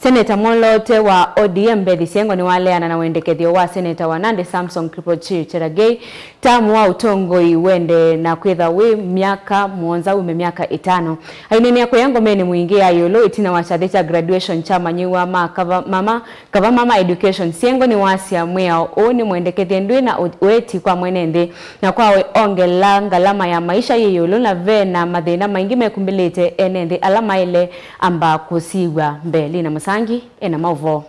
Seneta Mwoloote wa ODM Beth Syengo Niwaleana na Wendekethyo wa Seneta wa Nandi Samson Cherargei tamu wa Utongoi wende na kwetha we myaka muonza ume myaka 5 ainene yako yango mene muingia yolo itina wachadecha graduation chama nyiwa mama education Syengo ni wasia mwea oni Mwendekethyo ndwe na weti kwa mwenende na kwa we ongela ngalama ya maisha yolo na vena mathina maingi mekumbilete enende alama ile amba kusiwa mbeli na masangi ena mauvo.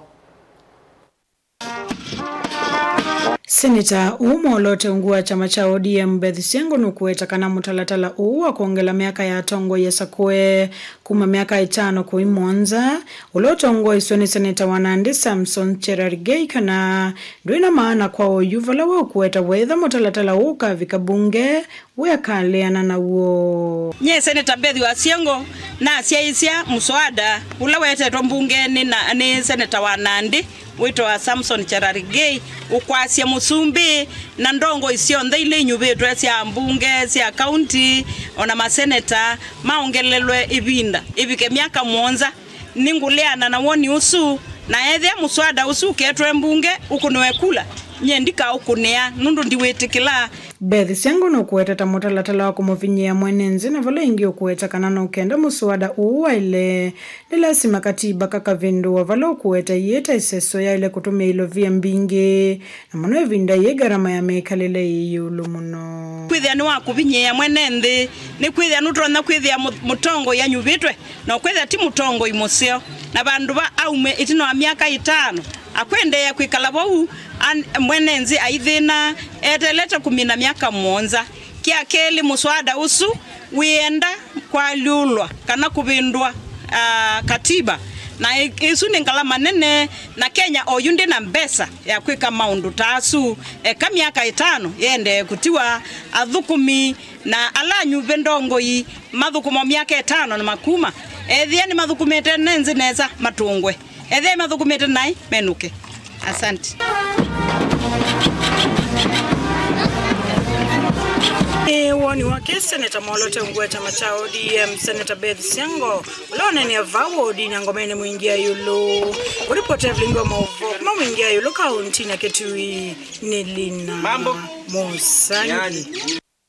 Seneta Mwoloote ungua chama cha ODM Beth Syengo nukueta kana mutalatala uwa kuongela myaka ya Atongoi yesakwe Kuma myaka 5 kui muonza Utongoi soni Seneta wa Nandi Samson Cherargei kana nduina maana kwa oyuvala wa kueta wetha mutalatala uka vikabunge Kuleana na uo. Nye Seneta Beth Syengo na siaisia mswada ula wete tombunge ni Seneta wa Nandi wito wa Samson Cherargei ukwasia musumbi na ndongo isionde ile Anyuve sia mbunge sia county ona maseneta maongelelwe Ivinda ibike myaka muonza ninguleana na woni usu na ethe muswada usu ketwe mbunge ukunowe kula nyendika ukunea nundu ndiwetikila. Beth Syengo nukueta tamutalatala wa kumufinyia mwenenzi na valo ingi ukueta kanana ukenda muswada uwa ile nilasima katiba kakavindu wa valo ukueta yeta iseso ya ile kutumia ilo vya mbingi na mano Ivinda ye garama ya mekalele iyulu muno. Kwithia ni wakufinyia mwenenzi ni kwithia nutrona kwithia mutongo ya Anyuve na kwithia ti mutongo imusio na bandu ba aume itino wa myaka 5 akwende ya kwikala bau mwenenzi aithina eteleta kumina myaka muonza kia keli muswada usu wienda kwa lulwa kana kubindwa katiba na isu ni ngalama nene na Kenya oyundi na mbesa ya kwika maundu tasu ka myaka 5 yende kutiwa athukumi na ala Anyuve ndongoi mathukuma myaka 5 na makuma ethia ni mathukumete nenzi neza matungwe ethia mathukumete nai menuke. Asante. Woni wake Seneta Mwoloote ungua chama cha ODM Seneta Beth Syengo ulone ni avawo odini ngomene muingia yulo uripote vlingo mauvo muingia yulo kaunti na ketui nilina mambo musangi.